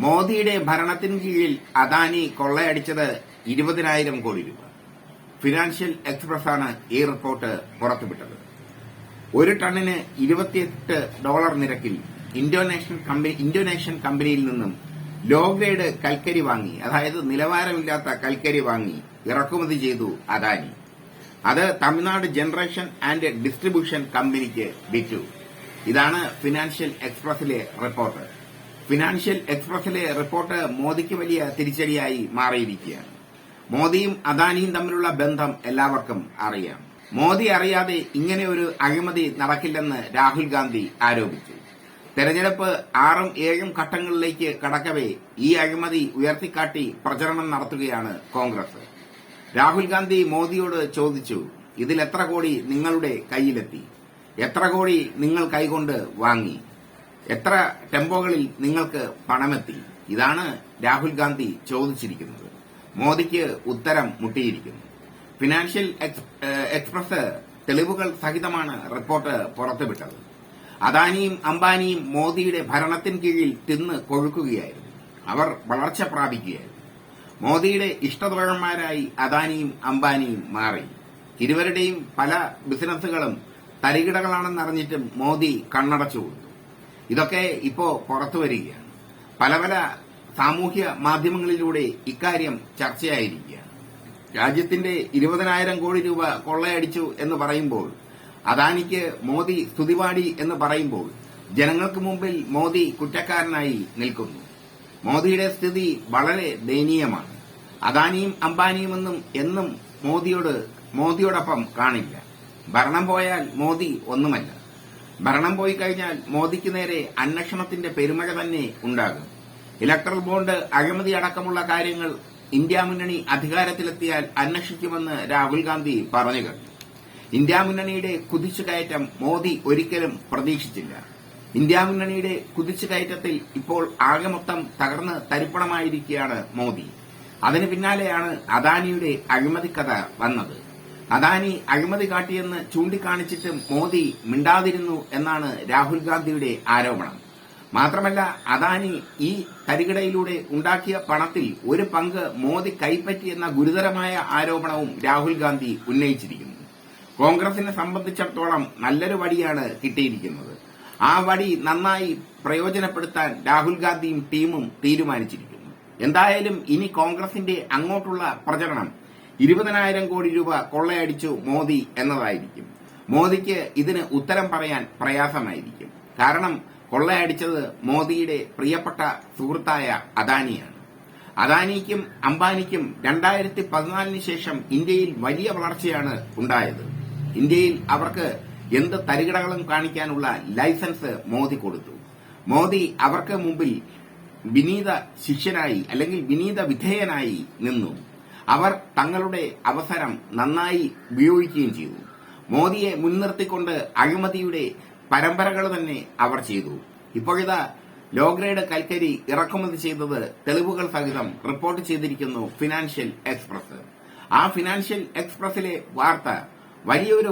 മോദിയുടെ ഭരണത്തിന് കീഴിൽ അദാനി കൊള്ളയടിച്ചത് 20,000 കോടി രൂപ. ഫിനാൻഷ്യൽ എക്സ്പ്രസാണ് ഈ റിപ്പോർട്ട് പുറത്തുവിട്ടത്. ഒരു ടണ്ണിന് $28 നിരക്കിൽ ഇന്തോനേഷ്യൻ കമ്പനിയിൽ നിന്നും ലോ ഗ്രേഡ് കൽക്കരി വാങ്ങി, അതായത് നിലവാരമില്ലാത്ത കൽക്കരി വാങ്ങി ഇറക്കുമതി ചെയ്തു അദാനി. അത് തമിഴ്നാട് ജനറേഷൻ ആൻഡ് ഡിസ്ട്രിബ്യൂഷൻ കമ്പനിക്ക് വിറ്റു. ഇതാണ് ഫിനാൻഷ്യൽ എക്സ്പ്രസിലെ റിപ്പോർട്ട്. ഫിനാൻഷ്യൽ എക്സ്പ്രസിലെ റിപ്പോർട്ട് മോദിക്ക് വലിയ തിരിച്ചടിയായി മാറിയിരിക്കുകയാണ്. മോദിയും അദാനിയും തമ്മിലുള്ള ബന്ധം എല്ലാവർക്കും അറിയാം. മോദി അറിയാതെ ഇങ്ങനെ ഒരു അഴിമതി നടക്കില്ലെന്ന് രാഹുൽ ഗാന്ധി ആരോപിച്ചു. തെരഞ്ഞെടുപ്പ് 6ഉം 7ഉം ഘട്ടങ്ങളിലേക്ക് കടക്കവേ ഈ അഴിമതി ഉയർത്തിക്കാട്ടി പ്രചരണം നടത്തുകയാണ് കോൺഗ്രസ്. രാഹുൽ ഗാന്ധി മോദിയോട് ചോദിച്ചു, ഇതിൽ എത്ര കോടി നിങ്ങളുടെ കയ്യിലെത്തി, എത്ര കോടി നിങ്ങൾ കൈകൊണ്ട് വാങ്ങി, എത്ര ടെമ്പോകളിൽ നിങ്ങൾക്ക് പണമെത്തി? ഇതാണ് രാഹുൽ ഗാന്ധി ചോദിച്ചിരിക്കുന്നത്. മോദിക്ക് ഉത്തരം മുട്ടിയിരിക്കുന്നു. ഫിനാൻഷ്യൽ എക്സ്പ്രസ് തെളിവുകൾ സഹിതമാണ് റിപ്പോർട്ട് പുറത്തുവിട്ടത്. അദാനിയും അംബാനിയും മോദിയുടെ ഭരണത്തിന് കീഴിൽ തിന്ന് കൊഴുക്കുകയായിരുന്നു. അവർ വളർച്ച പ്രാപിക്കുകയായിരുന്നു. മോദിയുടെ ഇഷ്ടതോഴന്മാരായി അദാനിയും അംബാനിയും മാറി. ഇരുവരുടെയും പല ബിസിനസ്സുകളും തരികിടകളാണെന്നറിഞ്ഞിട്ടും മോദി കണ്ണടച്ചു കൊടുത്തു. ഇതൊക്കെ ഇപ്പോ പുറത്തുവരികയാണ്. പല സാമൂഹ്യ മാധ്യമങ്ങളിലൂടെ ഇക്കാര്യം ചർച്ചയായിരിക്കുകയാണ്. രാജ്യത്തിന്റെ 20,000 കോടി രൂപ കൊള്ളയടിച്ചു എന്ന് പറയുമ്പോൾ, അദാനിക്ക് മോദി സ്തുതിപാടി എന്ന് പറയുമ്പോൾ ജനങ്ങൾക്ക് മുമ്പിൽ മോദി കുറ്റക്കാരനായി നിൽക്കുന്നു. മോദിയുടെ സ്ഥിതി വളരെ ദയനീയമാണ്. അദാനിയും അംബാനിയുമെന്നും എന്നും മോദിയോടൊപ്പം കാണില്ല. ഭരണം പോയാൽ മോദി ഒന്നുമല്ല. ഭരണം പോയി കഴിഞ്ഞാൽ മോദിക്ക് നേരെ അന്വേഷണത്തിന്റെ പെരുമഴ തന്നെ ഉണ്ടാകും. ഇലക്ട്രൽ ബോണ്ട് അഴിമതി അടക്കമുള്ള കാര്യങ്ങൾ ഇന്ത്യ മുന്നണി അധികാരത്തിലെത്തിയാൽ അന്വേഷിക്കുമെന്ന് രാഹുൽ ഗാന്ധി പറഞ്ഞു കഴിഞ്ഞു. ഇന്ത്യ മുന്നണിയുടെ കുതിച്ചുകയറ്റം മോദി ഒരിക്കലും പ്രതീക്ഷിച്ചില്ല. ഇന്ത്യ മുന്നണിയുടെ കുതിച്ചുകയറ്റത്തിൽ ഇപ്പോൾ ആകെ മൊത്തം തകർന്ന് തരിപ്പണമായിരിക്കുകയാണ് മോദി. അതിന് പിന്നാലെയാണ് അദാനിയുടെ അഴിമതിക്കഥ വന്നത്. അദാനി അഴിമതി കാട്ടിയെന്ന് ചൂണ്ടിക്കാണിച്ചിട്ടും മോദി മിണ്ടാതിരുന്നു എന്നാണ് രാഹുൽ ഗാന്ധിയുടെ ആരോപണം. മാത്രമല്ല, അദാനി ഈ തരികിടയിലൂടെ ഉണ്ടാക്കിയ പണത്തിൽ ഒരു പങ്ക് മോദി കൈപ്പറ്റിയെന്ന ഗുരുതരമായ ആരോപണവും രാഹുൽ ഗാന്ധി ഉന്നയിച്ചിരിക്കുന്നു. കോൺഗ്രസിനെ സംബന്ധിച്ചിടത്തോളം നല്ലൊരു വടിയാണ് കിട്ടിയിരിക്കുന്നത്. ആ വടി നന്നായി പ്രയോജനപ്പെടുത്താൻ രാഹുൽ ഗാന്ധിയും ടീമും തീരുമാനിച്ചിരിക്കുന്നു. എന്തായാലും ഇനി കോൺഗ്രസിന്റെ അങ്ങോട്ടുള്ള പ്രചരണം 20,000 കോടി രൂപ കൊള്ളയടിച്ചു മോദി എന്നതായിരിക്കും. മോദിക്ക് ഇതിന് ഉത്തരം പറയാൻ പ്രയാസമായിരിക്കും. കാരണം കൊള്ളയടിച്ചത് മോദിയുടെ പ്രിയപ്പെട്ട സുഹൃത്തായ അദാനിയാണ്. അദാനിക്കും അംബാനിക്കും 2014 ശേഷം ഇന്ത്യയിൽ വലിയ വളർച്ചയാണ് ഉണ്ടായത്. ഇന്ത്യയിൽ അവർക്ക് എന്ത് തരികിടകളും കാണിക്കാനുള്ള ലൈസൻസ് മോദി കൊടുത്തു. മോദി അവർക്ക് മുമ്പിൽ വിനീത ശിഷ്യനായി അല്ലെങ്കിൽ വിനീത വിധേയനായി നിന്നു. അവർ തങ്ങളുടെ അവസരം നന്നായി ഉപയോഗിക്കുകയും ചെയ്തു. മോദിയെ മുൻനിർത്തിക്കൊണ്ട് അഴിമതിയുടെ പരമ്പരകൾ തന്നെ അവർ ചെയ്തു. ഇപ്പോഴിതാ ലോ ഗ്രേഡ് കൽക്കരി ഇറക്കുമതി ചെയ്തത് തെളിവുകൾ സഹിതം റിപ്പോർട്ട് ചെയ്തിരിക്കുന്നു ഫിനാൻഷ്യൽ എക്സ്പ്രസ്. ആ ഫിനാൻഷ്യൽ എക്സ്പ്രസിലെ വാർത്ത വലിയൊരു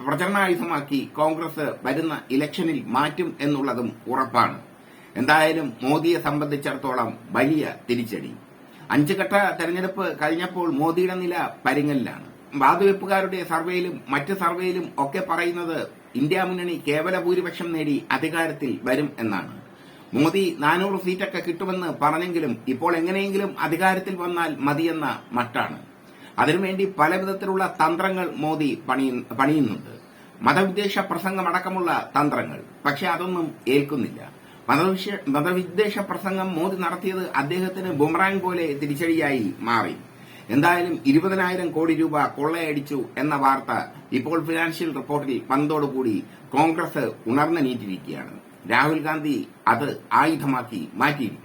പ്രചരണായുധമാക്കി കോൺഗ്രസ് വരുന്ന ഇലക്ഷനിൽ മാറ്റും എന്നുള്ളതും ഉറപ്പാണ്. എന്തായാലും മോദിയെ സംബന്ധിച്ചിടത്തോളം വലിയ തിരിച്ചടി. 5 ഘട്ട തെരഞ്ഞെടുപ്പ് കഴിഞ്ഞപ്പോൾ മോദിയുടെ നില പരിങ്ങലിലാണ്. വാതുവെപ്പുകാരുടെ സർവേയിലും മറ്റ് സർവേയിലും ഒക്കെ പറയുന്നത് ഇന്ത്യ മുന്നണി കേവല ഭൂരിപക്ഷം നേടി അധികാരത്തിൽ വരും എന്നാണ്. മോദി 400 സീറ്റൊക്കെ കിട്ടുമെന്ന് പറഞ്ഞെങ്കിലും ഇപ്പോൾ എങ്ങനെയെങ്കിലും അധികാരത്തിൽ വന്നാൽ മതിയെന്ന മട്ടാണ്. അതിനുവേണ്ടി പല വിധത്തിലുള്ള തന്ത്രങ്ങൾ മോദി പണിയുന്നുണ്ട്. മതവിദ്വേഷ പ്രസംഗമടക്കമുള്ള തന്ത്രങ്ങൾ. പക്ഷെ അതൊന്നും ഏൽക്കുന്നില്ല. മതവിദ്വേഷ പ്രസംഗം മോദി നടത്തിയത് അദ്ദേഹത്തിന് ബുമറാങ് പോലെ തിരിച്ചടിയായി മാറി. എന്തായാലും 20,000 കോടി രൂപ കൊള്ളയടിച്ചു എന്ന വാർത്ത ഇപ്പോൾ ഫിനാൻഷ്യൽ റിപ്പോർട്ടിൽ വന്നതോടുകൂടി കോൺഗ്രസ് ഉണർന്നെണീറ്റിരിക്കുകയാണ്. രാഹുൽ ഗാന്ധി അത് ആയുധമാക്കി മാറ്റിയിരിക്കുന്നു.